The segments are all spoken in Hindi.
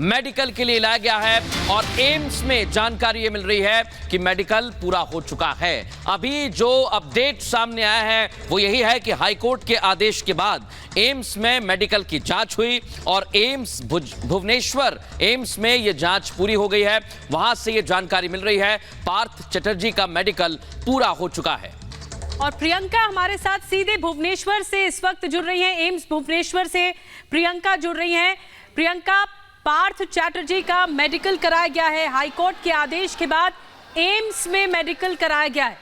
मेडिकल के लिए लाया गया है और एम्स में जानकारी ये मिल रही है कि मेडिकल पूरा हो चुका है। अभी जो अपडेट सामने आया है वो यही है कि हाईकोर्ट के आदेश के बाद एम्स में मेडिकल की जांच हुई और एम्स भुवनेश्वर एम्स में ये जांच पूरी हो गई है। वहां से ये जानकारी मिल रही है पार्थ चटर्जी का मेडिकल पूरा हो चुका है। और प्रियंका हमारे साथ सीधे भुवनेश्वर से इस वक्त जुड़ रही हैं। एम्स भुवनेश्वर से प्रियंका जुड़ रही हैं। प्रियंका, पार्थ चटर्जी का मेडिकल कराया गया है, हाईकोर्ट के आदेश के बाद एम्स में मेडिकल कराया गया है,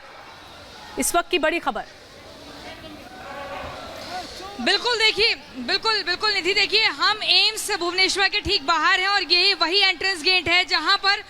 इस वक्त की बड़ी खबर। बिल्कुल देखिए, बिल्कुल निधि, देखिए हम एम्स भुवनेश्वर के ठीक बाहर हैं और यही वही एंट्रेंस गेट है जहां पर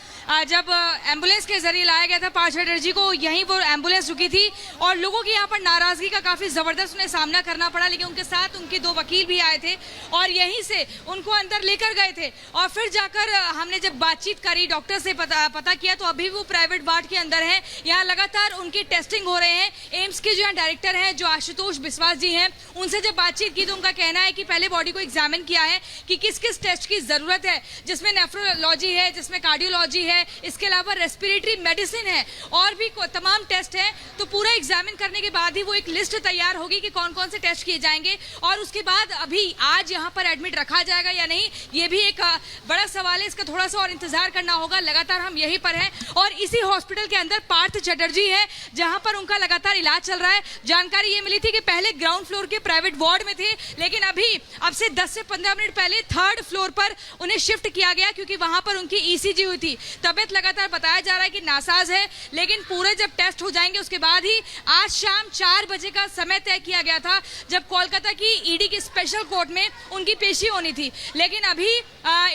जब एम्बुलेंस के जरिए लाया गया था पार्थ चटर्जी को, यहीं वो एम्बुलेंस रुकी थी और लोगों की यहाँ पर नाराजगी का काफी जबरदस्त उन्हें सामना करना पड़ा, लेकिन उनके साथ उनके दो वकील भी आए थे और यहीं से उनको अंदर लेकर गए थे। और फिर जाकर हमने जब बातचीत करी, डॉक्टर से पता किया तो अभी वो प्राइवेट वार्ड के अंदर है। यहाँ लगातार उनकी टेस्टिंग हो रहे हैं। एम्स के जो यहाँ डायरेक्टर हैं, जो आशुतोष बिस्वास जी हैं, उनसे जब बातचीत की तो उनका कहना है कि पहले बॉडी को एग्जामिन किया है कि किस किस टेस्ट की जरूरत है, जिसमें नेफ्रोलॉजी है, जिसमें कार्डियोलॉजी है, इसके अलावा रेस्पिरेटरी मेडिसिन है और भी तमाम टेस्ट हैं। तो पूरा एग्जामिन करने के बाद ही वो एक लिस्ट तैयार होगी कि कौन कौन से टेस्ट किए जाएंगे और उसके बाद अभी आज यहाँ पर एडमिट रखा जाएगा या नहीं, ये भी एक बड़ा सवाल है। इसका थोड़ा सा और इंतजार करना होगा। लगातार हम यहीं पर हैं और इसी हॉस्पिटल के अंदर पार्थ चटर्जी है जहां पर उनका लगातार इलाज चल रहा है। जानकारी ये मिली थी कि पहले ग्राउंड फ्लोर के प्राइवेट वार्ड में थे, लेकिन अभी अब से 10 से 15 मिनट पहले थर्ड फ्लोर पर उन्हें शिफ्ट किया गया क्योंकि वहां पर उनकी ईसीजी हुई थी। तबियत लगातार बताया जा रहा है कि नासाज है, लेकिन पूरे जब टेस्ट हो जाएंगे उसके बाद ही आज शाम 4 बजे का समय तय किया गया था जब कोलकाता की ईडी की स्पेशल कोर्ट में उनकी पेशी होनी थी। लेकिन अभी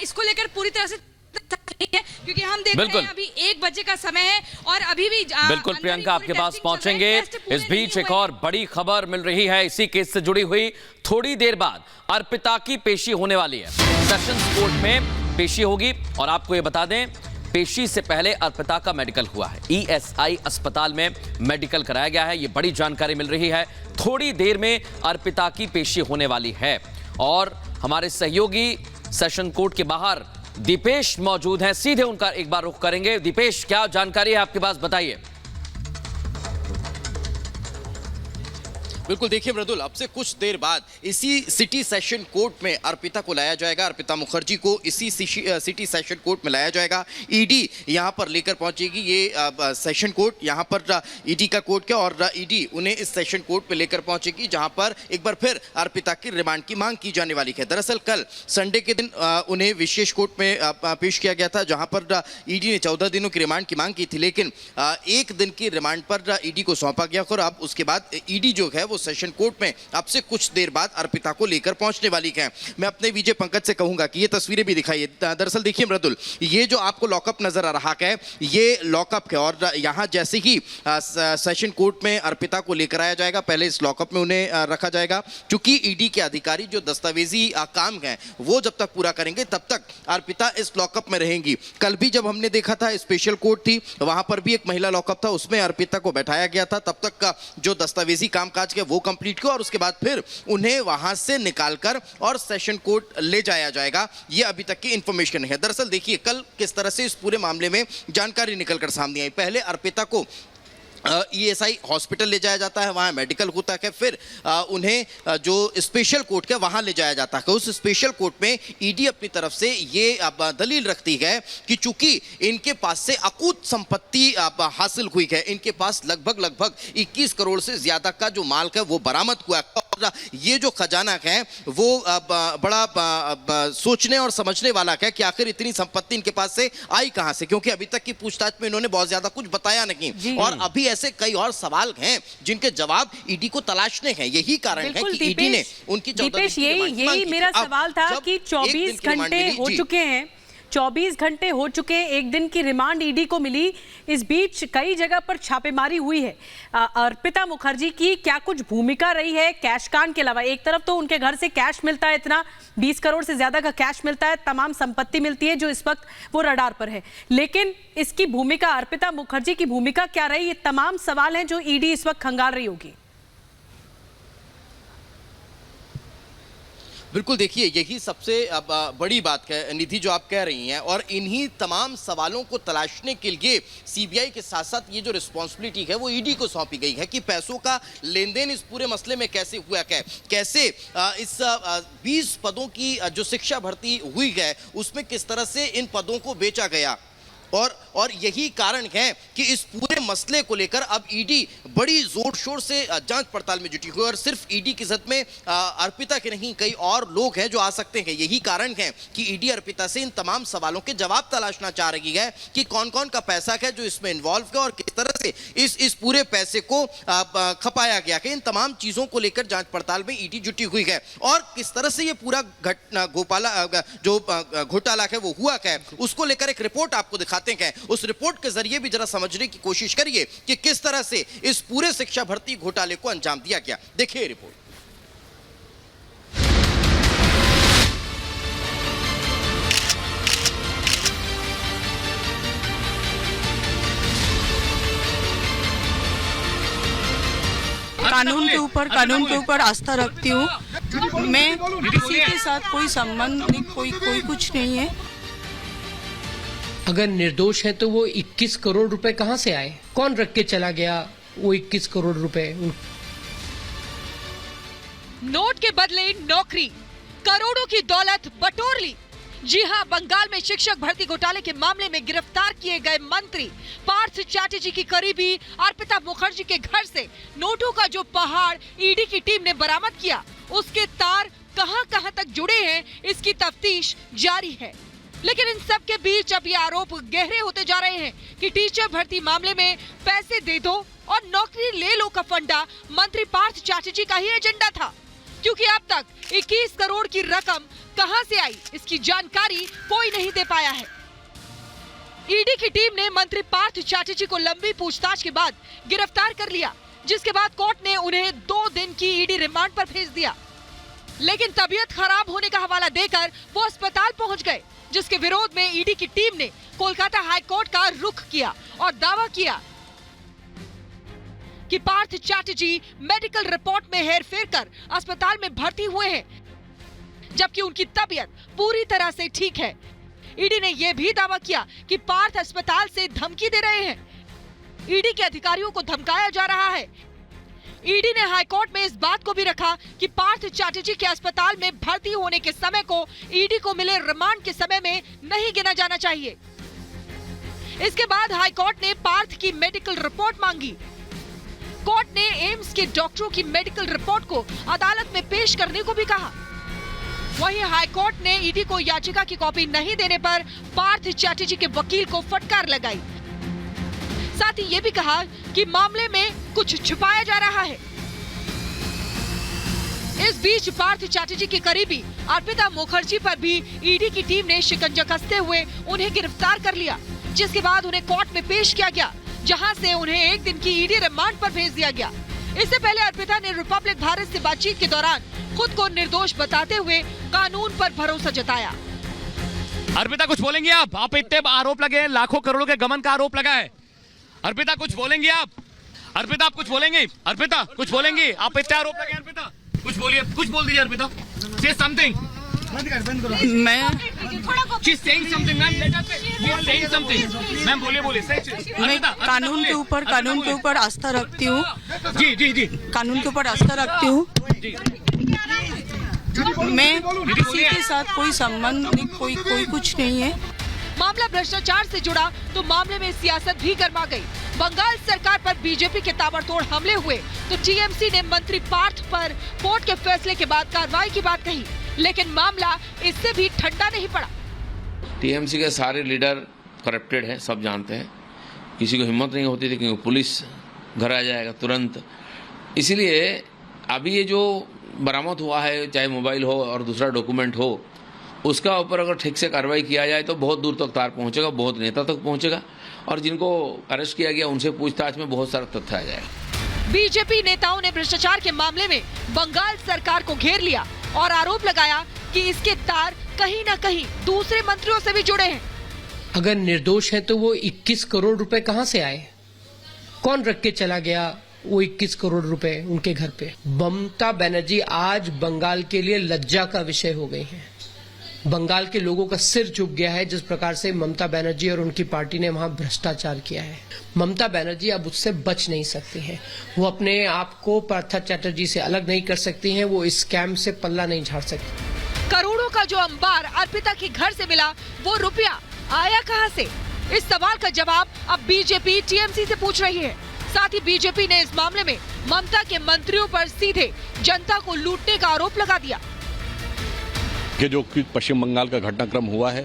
इसको लेकर पूरी तरह से नहीं है क्योंकि हम देख रहे हैं अभी 1 बजे का समय है और अभी भी बिल्कुल प्रियंका आपके पास पहुंचेंगे। इस बीच एक और बड़ी खबर मिल रही है इसी केस से जुड़ी हुई। थोड़ी देर बाद अर्पिता की पेशी होने वाली है, सेशंस कोर्ट में पेशी होगी और आपको ये बता दें पेशी से पहले अर्पिता का मेडिकल हुआ है, ईएसआई अस्पताल में मेडिकल कराया गया है। ये बड़ी जानकारी मिल रही है। थोड़ी देर में अर्पिता की पेशी होने वाली है और हमारे सहयोगी सेशन कोर्ट के बाहर दीपेश मौजूद हैं, सीधे उनका एक बार रुख करेंगे। दीपेश, क्या जानकारी है आपके पास, बताइए। बिल्कुल देखिए मृदुल, अब से कुछ देर बाद इसी सिटी सेशन कोर्ट में अर्पिता को लाया जाएगा। अर्पिता मुखर्जी को इसी सिटी सेशन कोर्ट में लाया जाएगा। ईडी यहां पर लेकर पहुंचेगी। ये सेशन कोर्ट यहां पर ईडी का कोर्ट क्या और ईडी उन्हें इस सेशन कोर्ट में लेकर पहुंचेगी जहां पर एक बार फिर अर्पिता की रिमांड की मांग की जाने वाली है। दरअसल कल संडे के दिन उन्हें विशेष कोर्ट में पेश किया गया था जहां पर ईडी ने 14 दिनों की रिमांड की मांग की थी, लेकिन 1 दिन की रिमांड पर ईडी को सौंपा गया और अब उसके बाद ईडी जो है वो सेशन कोर्ट में अब से कुछ देर बाद अर्पिता को लेकर पहुंचने वाली है। मैं अपने विजय पंकज से कहूंगा कि ये तस्वीरें भी दिखाइए। दरअसल देखिए मृदुल, ये जो आपको लॉकअप नजर आ रहा है ये लॉकअप है और यहां जैसे ही सेशन कोर्ट में अर्पिता को लेकर आया जाएगा, पहले इस लॉकअप में उन्हें रखा जाएगा क्योंकि ईडी के अधिकारी जो दस्तावेजी काम है वो जब तक पूरा करेंगे तब तक अर्पिता इस लॉकअप में रहेंगी। कल भी जब हमने देखा था स्पेशल कोर्ट थी, वहां पर भी एक महिला लॉकअप था, उसमें अर्पिता को बैठाया गया था। तब तक का जो दस्तावेजी कामकाज है वो कंप्लीट किया और उसके बाद फिर उन्हें वहां से निकालकर और सेशन कोर्ट ले जाया जाएगा। ये अभी तक की इंफॉर्मेशन है। दरअसल देखिए कल किस तरह से इस पूरे मामले में जानकारी निकलकर सामने आई। पहले अर्पिता को ईएसआई हॉस्पिटल ले जाया जाता है, वहाँ मेडिकल होता है, फिर उन्हें जो स्पेशल कोर्ट है वहाँ ले जाया जाता है। उस स्पेशल कोर्ट में ईडी अपनी तरफ से ये दलील रखती है कि चूंकि इनके पास से अकूत संपत्ति हासिल हुई है, इनके पास लगभग 21 करोड़ से ज्यादा का जो माल है वो बरामद हुआ है। ये जो खजाना है वो बड़ा सोचने और समझने वाला है कि आखिर इतनी संपत्ति इनके पास से आई कहां से, क्योंकि अभी तक की पूछताछ में इन्होंने बहुत ज्यादा कुछ बताया नहीं और अभी ऐसे कई और सवाल हैं जिनके जवाब ईडी को तलाशने हैं। यही कारण है कि ईडी ने उनकी यही मेरा सवाल था कि 24 घंटे हो चुके हैं, 24 घंटे हो चुके हैं, 1 दिन की रिमांड ईडी को मिली। इस बीच कई जगह पर छापेमारी हुई है। अर्पिता मुखर्जी की क्या कुछ भूमिका रही है कैश कांड के अलावा? एक तरफ तो उनके घर से कैश मिलता है, इतना 20 करोड़ से ज्यादा का कैश मिलता है, तमाम संपत्ति मिलती है जो इस वक्त वो रडार पर है, लेकिन इसकी भूमिका, अर्पिता मुखर्जी की भूमिका क्या रही? ये तमाम सवाल हैं जो ईडी इस वक्त खंगाल रही होगी। बिल्कुल, देखिए यही सबसे बड़ी बात है निधि जो आप कह रही हैं, और इन्हीं तमाम सवालों को तलाशने के लिए सीबीआई के साथ साथ ये जो रिस्पॉन्सिबिलिटी है वो ईडी को सौंपी गई है कि पैसों का लेन देन इस पूरे मसले में कैसे हुआ, कैसे इस 20 पदों की जो शिक्षा भर्ती हुई है उसमें किस तरह से इन पदों को बेचा गया, और यही कारण है कि इस पूरे मसले को लेकर अब ईडी बड़ी जोर शोर से जांच पड़ताल में जुटी हुई है। और सिर्फ ईडी की जद में अर्पिता के नहीं, कई और लोग हैं जो आ सकते हैं। यही कारण है कि ईडी अर्पिता से इन तमाम सवालों के जवाब तलाशना चाह रही है कि कौन कौन का पैसा है जो इसमें इन्वॉल्व है और किस तरह से इस पूरे पैसे को खपाया गया है। इन तमाम चीजों को लेकर जांच पड़ताल में ईडी जुटी हुई है, और किस तरह से ये पूरा घोटाला है वो हुआ है उसको लेकर एक रिपोर्ट आपको दिखाते हैं। उस रिपोर्ट के जरिए भी जरा समझने की कोशिश करिए कि किस तरह से इस पूरे शिक्षा भर्ती घोटाले को अंजाम दिया गया। देखिए रिपोर्ट। कानून के ऊपर आस्था रखती हूँ मैं। किसी के साथ कोई संबंध नहीं, कोई कुछ नहीं है। अगर निर्दोष है तो वो 21 करोड़ रुपए कहाँ से आए? कौन रख के चला गया वो 21 करोड़ रुपए? नोट के बदले नौकरी, करोड़ों की दौलत बटोर ली। जी हां, बंगाल में शिक्षक भर्ती घोटाले के मामले में गिरफ्तार किए गए मंत्री पार्थ चैटर्जी की करीबी अर्पिता मुखर्जी के घर से नोटों का जो पहाड़ ईडी की टीम ने बरामद किया, उसके तार कहां-कहां तक जुड़े हैं, इसकी तफ्तीश जारी है। लेकिन इन सब के बीच अब ये आरोप गहरे होते जा रहे हैं कि टीचर भर्ती मामले में पैसे दे दो और नौकरी ले लो का फंडा मंत्री पार्थ चैटर्जी का ही एजेंडा था, क्योंकि अब तक 21 करोड़ की रकम कहां से आई इसकी जानकारी कोई नहीं दे पाया है। ईडी की टीम ने मंत्री पार्थ चैटर्जी को लंबी पूछताछ के बाद गिरफ्तार कर लिया, जिसके बाद कोर्ट ने उन्हें 2 दिन की ईडी रिमांड पर भेज दिया। लेकिन तबीयत खराब होने का हवाला देकर वो अस्पताल पहुंच गए, जिसके विरोध में ईडी की टीम ने कोलकाता हाई कोर्ट का रुख किया और दावा किया कि पार्थ चैटर्जी मेडिकल रिपोर्ट में हेरफेर कर अस्पताल में भर्ती हुए हैं, जबकि उनकी तबीयत पूरी तरह से ठीक है। ईडी ने यह भी दावा किया कि पार्थ अस्पताल से धमकी दे रहे हैं। ईडी के अधिकारियों को धमकाया जा रहा है। ईडी ने हाईकोर्ट में इस बात को भी रखा कि पार्थ चैटर्जी के अस्पताल में भर्ती होने के समय को ईडी को मिले रिमांड के समय में नहीं गिना जाना चाहिए। इसके बाद हाईकोर्ट ने पार्थ की मेडिकल रिपोर्ट मांगी। कोर्ट ने एम्स के डॉक्टरों की मेडिकल रिपोर्ट को अदालत में पेश करने को भी कहा। वहीं हाईकोर्ट ने ईडी को याचिका की कॉपी नहीं देने पर पार्थ चैटर्जी के वकील को फटकार लगाई। साथ ही ये भी कहा कि मामले में कुछ छुपाया जा रहा है। इस बीच पार्थ चैटर्जी की करीबी अर्पिता मुखर्जी पर भी ईडी की टीम ने शिकंजा कसते हुए उन्हें गिरफ्तार कर लिया, जिसके बाद उन्हें कोर्ट में पेश किया गया, जहां से उन्हें 1 दिन की ईडी रिमांड पर भेज दिया गया। इससे पहले अर्पिता ने रिपब्लिक भारत से बातचीत के दौरान खुद को निर्दोष बताते हुए कानून पर भरोसा जताया। अर्पिता कुछ बोलेंगे आप? इतने आरोप लगे हैं, लाखों करोड़ों के गमन का आरोप लगा है। अर्पिता कुछ बोलेंगे आप? अर्पिता आप कुछ बोलेंगे? अर्पिता कुछ बोलेंगे? आप इतने आरोप लगे। अर्पिता कुछ बोलिए, कुछ बोल दीजिए। अर्पिता से something. She's saying something, ma'am. Let us say we are saying something. Ma'am बोलिए। मैं कानून के ऊपर आस्था रखती हूँ। जी। कानून के ऊपर आस्था रखती हूँ मैं। किसी के साथ कोई संबंध नहीं, कोई कुछ नहीं है। मामला भ्रष्टाचार से जुड़ा तो मामले में सियासत भी गर्मा गई। बंगाल सरकार पर बीजेपी के ताबड़तोड़ हमले हुए तो टीएमसी ने मंत्री पार्थ पर कोर्ट के फैसले के बाद कार्रवाई की बात कही, लेकिन मामला इससे भी ठंडा नहीं पड़ा। टीएमसी के सारे लीडर करप्टेड हैं, सब जानते हैं। किसी को हिम्मत नहीं होती थी क्योंकि पुलिस घर आ जाएगा तुरंत। इसीलिए अभी ये जो बरामद हुआ है, चाहे मोबाइल हो और दूसरा डॉक्यूमेंट हो, उसका ऊपर अगर ठीक से कार्रवाई किया जाए तो बहुत दूर तक तार पहुंचेगा, बहुत नेता तक पहुंचेगा, और जिनको अरेस्ट किया गया उनसे पूछताछ में बहुत सारा तथ्य आ जाएगा। बीजेपी नेताओं ने भ्रष्टाचार के मामले में बंगाल सरकार को घेर लिया और आरोप लगाया कि इसके तार कहीं न कहीं दूसरे मंत्रियों से भी जुड़े हैं। अगर निर्दोष है तो वो 21 करोड़ रुपए कहाँ से आए? कौन रख के चला गया वो 21 करोड़ रुपए उनके घर पे। ममता बनर्जी आज बंगाल के लिए लज्जा का विषय हो गई हैं। बंगाल के लोगों का सिर झुक गया है जिस प्रकार से ममता बनर्जी और उनकी पार्टी ने वहां भ्रष्टाचार किया है। ममता बनर्जी अब उससे बच नहीं सकती हैं। वो अपने आप को पार्थ चैटर्जी से अलग नहीं कर सकती हैं। वो इस स्कैम से पल्ला नहीं झाड़ सकती। करोड़ों का जो अंबार अर्पिता के घर से मिला, वो रुपया आया कहां से? इस सवाल का जवाब अब बीजेपी टीएमसी से पूछ रही है। साथ ही बीजेपी ने इस मामले में ममता के मंत्रियों पर सीधे जनता को लूटने का आरोप लगा दिया कि जो पश्चिम बंगाल का घटनाक्रम हुआ है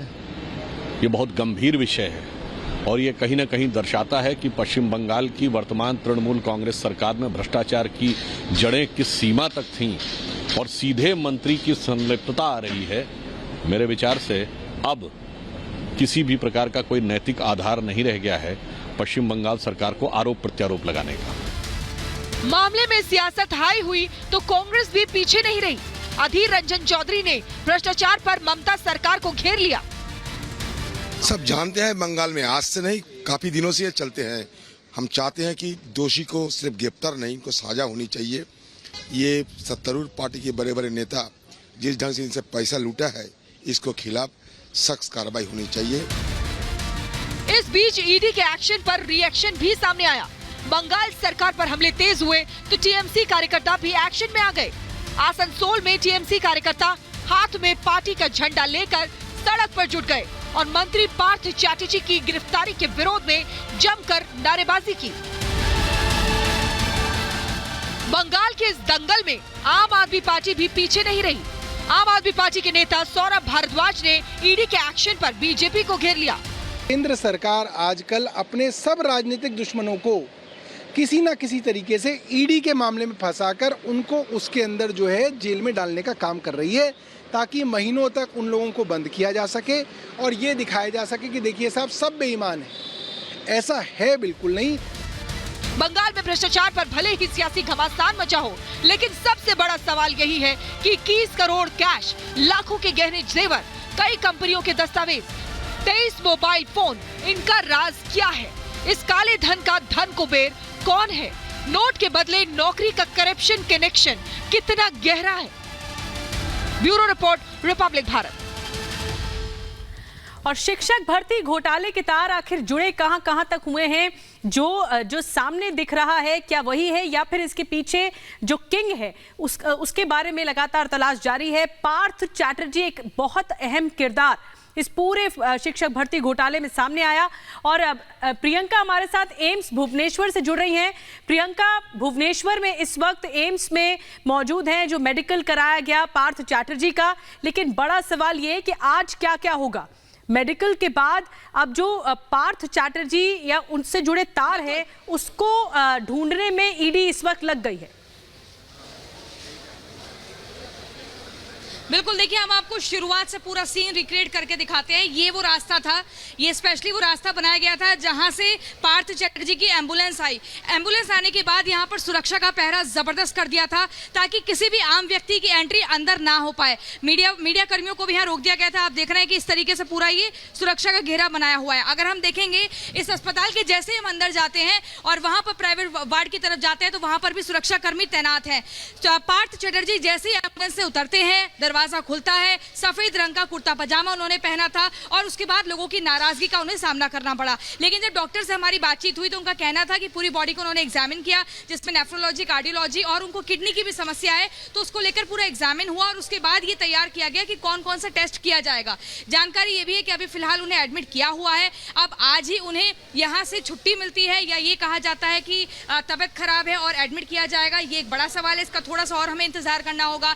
ये बहुत गंभीर विषय है और ये कहीं न कहीं दर्शाता है कि पश्चिम बंगाल की वर्तमान तृणमूल कांग्रेस सरकार में भ्रष्टाचार की जड़ें किस सीमा तक थीं और सीधे मंत्री की संलिप्तता आ रही है। मेरे विचार से अब किसी भी प्रकार का कोई नैतिक आधार नहीं रह गया है पश्चिम बंगाल सरकार को आरोप प्रत्यारोप लगाने का। मामले में सियासत हाई हुई तो कांग्रेस भी पीछे नहीं रही। अधीर रंजन चौधरी ने भ्रष्टाचार पर ममता सरकार को घेर लिया। सब जानते हैं बंगाल में आज से नहीं काफी दिनों से ये चलते हैं। हम चाहते हैं कि दोषी को सिर्फ गिरफ्तार नहीं, इनको सजा होनी चाहिए। ये सत्तारूढ़ पार्टी के बड़े बड़े नेता जिस ढंग से इनसे पैसा लूटा है, इसको खिलाफ सख्त कार्रवाई होनी चाहिए। इस बीच ईडी के एक्शन पर रिएक्शन भी सामने आया। बंगाल सरकार पर हमले तेज हुए तो टीएमसी कार्यकर्ता भी एक्शन में आ गए। आसनसोल में टीएमसी कार्यकर्ता हाथ में पार्टी का झंडा लेकर सड़क पर जुट गए और मंत्री पार्थ चैटर्जी की गिरफ्तारी के विरोध में जमकर नारेबाजी की। बंगाल के इस दंगल में आम आदमी पार्टी भी पीछे नहीं रही। आम आदमी पार्टी के नेता सौरभ भारद्वाज ने ईडी के एक्शन पर बीजेपी को घेर लिया। केंद्र सरकार आजकल अपने सब राजनीतिक दुश्मनों को किसी न किसी तरीके से ईडी के मामले में फंसाकर उनको उसके अंदर जो है जेल में डालने का काम कर रही है, ताकि महीनों तक उन लोगों को बंद किया जा सके और ये दिखाया जा सके कि देखिए साहब सब बेईमान है। ऐसा है बिल्कुल नहीं। बंगाल में भ्रष्टाचार पर भले ही सियासी घमासान मचा हो, लेकिन सबसे बड़ा सवाल यही है कि 21 करोड़ कैश, लाखों के गहने जेवर, कई कंपनियों के दस्तावेज, 23 मोबाइल फोन, इनका राज क्या है? इस काले धन का धन कुबेर कौन है? नोट के बदले नौकरी का करप्शन कनेक्शन कितना गहरा है? Bureau report, Republic Bharat. और शिक्षक भर्ती घोटाले के तार आखिर जुड़े कहां तक हुए हैं? जो सामने दिख रहा है क्या वही है या फिर इसके पीछे जो किंग है उसके बारे में लगातार तलाश जारी है। पार्थ चैटर्जी एक बहुत अहम किरदार इस पूरे शिक्षक भर्ती घोटाले में सामने आया। और प्रियंका हमारे साथ एम्स भुवनेश्वर से जुड़ रही हैं। प्रियंका, भुवनेश्वर में इस वक्त एम्स में मौजूद हैं, जो मेडिकल कराया गया पार्थ चैटर्जी का। लेकिन बड़ा सवाल ये है कि आज क्या क्या होगा मेडिकल के बाद। अब जो पार्थ चैटर्जी या उनसे जुड़े तार हैं उसको ढूंढने में ईडी इस वक्त लग गई है। बिल्कुल, देखिए हम आपको शुरुआत से पूरा सीन रिक्रिएट करके दिखाते हैं। ये वो रास्ता था, ये स्पेशली वो रास्ता बनाया गया था जहां से पार्थ चैटर्जी की एम्बुलेंस आई। एम्बुलेंस आने के बाद यहां पर सुरक्षा का पहरा जबरदस्त कर दिया था ताकि किसी भी आम व्यक्ति की एंट्री अंदर ना हो पाए। मीडिया कर्मियों को भी यहाँ रोक दिया गया था। आप देख रहे हैं कि इस तरीके से पूरा ये सुरक्षा का घेरा बनाया हुआ है। अगर हम देखेंगे इस अस्पताल के जैसे हम अंदर जाते हैं और वहां पर प्राइवेट वार्ड की तरफ जाते हैं तो वहां पर भी सुरक्षा कर्मी तैनात है। पार्थ चैटर्जी जैसे एम्बुलेंस से उतरते हैं, दरवाजा खुलता है, सफेद रंग का कुर्ता पजामा उन्होंने पहना था और उसके बाद लोगों की नाराजगी का उन्हें सामना करना पड़ा। लेकिन जब डॉक्टर से हमारी बातचीत हुई तो उनका कहना था कि पूरी बॉडी को उन्होंने एग्जामिन किया, जिसमें नेफ्रोलॉजी, कार्डियोलॉजी और उनको किडनी की भी समस्या है, तो उसको लेकर पूरा एग्जामिन हुआ और उसके बाद ये तैयार किया गया कि कौन कौन सा टेस्ट किया जाएगा। जानकारी ये भी है कि अभी फिलहाल उन्हें एडमिट किया हुआ है। अब आज ही उन्हें यहाँ से छुट्टी मिलती है या ये कहा जाता है कि तबियत खराब है और एडमिट किया जाएगा, ये एक बड़ा सवाल है। इसका थोड़ा सा और हमें इंतजार करना होगा।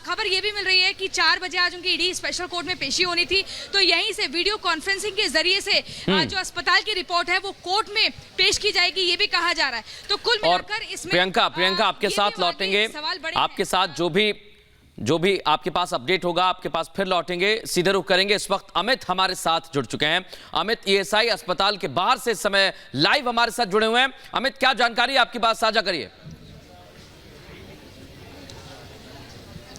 खबर ये भी मिल रही है कि 4 बजे आज उनकी ईडी स्पेशल कोर्ट में पेशी होनी थी, तो यहीं से वीडियो कॉन्फ्रेंसिंग के जरिए से जो अस्पताल की रिपोर्ट है वो कोर्ट में पेश की जाएगी, ये भी कहा जा रहा है। तो कुल मिलाकर इसमें प्रियंका आपके साथ लौटेंगे, आपके साथ जो भी आपके पास अपडेट होगा आपके पास फिर लौटेंगे, सीधे रुख करेंगे। इस वक्त अमित हमारे साथ जुड़ चुके हैं। अमित ईएसआई अस्पताल के बाहर से इस समय लाइव हमारे साथ जुड़े हुए हैं। अमित, क्या जानकारी आपकी बात साझा करिए।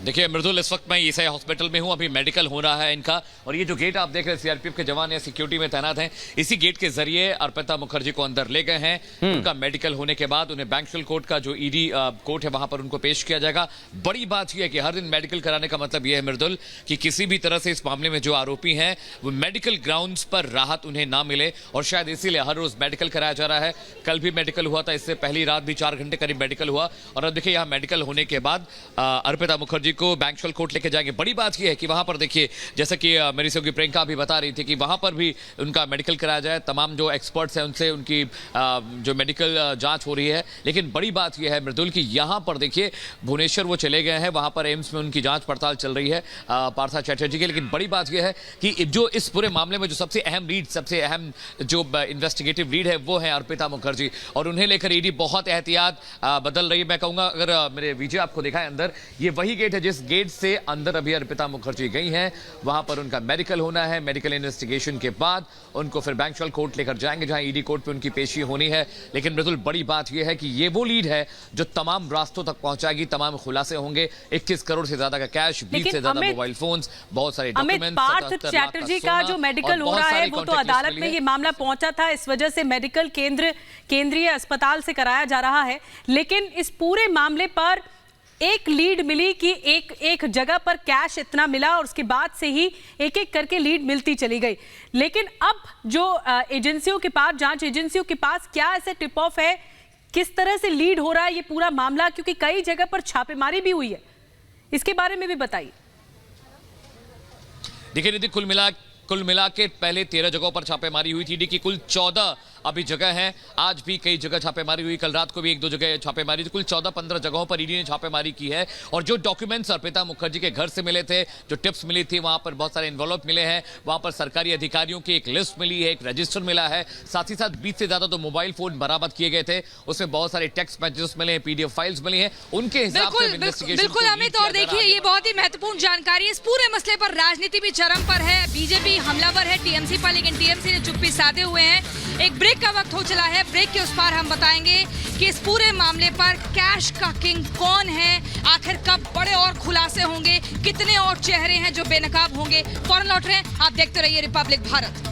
देखिए मृदुल, इस वक्त मैं ईसाई हॉस्पिटल में हूं, अभी मेडिकल हो रहा है इनका, और ये जो गेट आप देख रहे हैं सीआरपीएफ के जवान या सिक्योरिटी में तैनात हैं, इसी गेट के जरिए अर्पिता मुखर्जी को अंदर ले गए हैं। उनका मेडिकल होने के बाद उन्हें बैंक्शल कोर्ट का जो ईडी कोर्ट है वहां पर उनको पेश किया जाएगा। बड़ी बात यह है कि हर दिन मेडिकल कराने का मतलब यह है मृदुल कि किसी भी तरह से इस मामले में जो आरोपी हैं वो मेडिकल ग्राउंड्स पर राहत उन्हें ना मिले, और शायद इसीलिए हर रोज मेडिकल कराया जा रहा है। कल भी मेडिकल हुआ था, इससे पहली रात भी 4 घंटे करीब मेडिकल हुआ, और अब देखिए यहाँ मेडिकल होने के बाद अर्पिता मुखर्जी को बैंक्शल कोर्ट लेके जाएंगे। बड़ी बात यह है कि वहां पर देखिए, जैसा कि मेरी सहयोगी प्रियंका भी बता रही थी कि वहां पर भी उनका मेडिकल कराया जाए, तमाम जो एक्सपर्ट्स हैं उनसे उनकी जो मेडिकल जांच हो रही है। लेकिन बड़ी बात यह है मृदुल कि यहां पर देखिए भुवनेश्वर वो चले गए हैं, वहां पर एम्स में उनकी जांच पड़ताल चल रही है पार्था चैटर्जी की। लेकिन बड़ी बात यह है कि जो इस पूरे मामले में जो सबसे अहम लीड, सबसे अहम जो इन्वेस्टिगेटिव लीड है वो है अर्पिता मुखर्जी, और उन्हें लेकर ईडी बहुत एहतियात बदल रही है। मैं कहूंगा, अगर मेरे वीडियो आपको दिखाएं अंदर, ये वही गेट है जिस गेट से अंदर अभी अर्पिता मुखर्जी गई हैं। वहां पर उनका मेडिकल होना है, मेडिकल इन्वेस्टिगेशन के बाद उनको फिर बैंक्शल कोर्ट लेकर जाएंगे जहां ईडी कोर्ट पे उनकी पेशी होनी है। लेकिन मृदुल, बड़ी बात यह है कि ये वो लीड है जो तमाम रास्तों तक पहुंचाएगी, तमाम खुलासे होंगे। 21 करोड़ से ज्यादा का कैश, 20 से ज्यादा मोबाइल फोन्स, बहुत सारे डॉक्यूमेंट्स। पार्थ चैटर्जी का जो मेडिकल हो रहा है वो तो अदालत में ये मामला पहुंचा था, इस वजह से मेडिकल केंद्रीय अस्पताल से कराया जा रहा है। लेकिन इस पूरे मामले पर एक लीड मिली कि एक जगह पर कैश इतना मिला, और उसके बाद से ही एक एक करके लीड मिलती चली गई। लेकिन अब जो एजेंसियों के पास, जांच एजेंसियों के पास क्या ऐसे टिप ऑफ है, किस तरह से लीड हो रहा है ये पूरा मामला, क्योंकि कई जगह पर छापेमारी भी हुई है, इसके बारे में भी बताइए। देखिए निधि, कुल मिला के पहले 13 जगहों पर छापेमारी हुई थी। ईडी की कुल 14 अभी जगह है। आज भी कई जगह छापेमारी हुई, कल रात को भी 1-2 जगह छापेमारी, कुल 14-15 जगहों पर ईडी ने छापेमारी की है। और जो डॉक्यूमेंट्स अर्पिता मुखर्जी के घर से मिले थे, जो टिप्स मिली थी, वहां पर बहुत सारे एनवलप मिले हैं, वहां पर सरकारी अधिकारियों की एक लिस्ट मिली है, एक रजिस्टर मिला है, साथ ही साथ 20 से ज्यादा तो मोबाइल फोन बरामद किए गए थे, उसमें बहुत सारे टेक्स्ट मैसेजेस मिले हैं, पीडीएफ फाइल्स मिली हैं, उनके हिसाब से बिल्कुल अमित। और देखिए ये बहुत ही महत्वपूर्ण जानकारी, इस पूरे मसले पर राजनीति भी चरम पर है। बीजेपी हमलावर है टीएमसी पर, लेकिन टीएमसी ने चुप्पी साधे हुए हैं। एक ब्रेक का वक्त हो चला है, ब्रेक के उस पार हम बताएंगे कि इस पूरे मामले पर कैश का किंग कौन है, आखिर कब बड़े और खुलासे होंगे, कितने और चेहरे हैं जो बेनकाब होंगे। फौरन लौट रहे हैं, आप देखते रहिए रिपब्लिक भारत।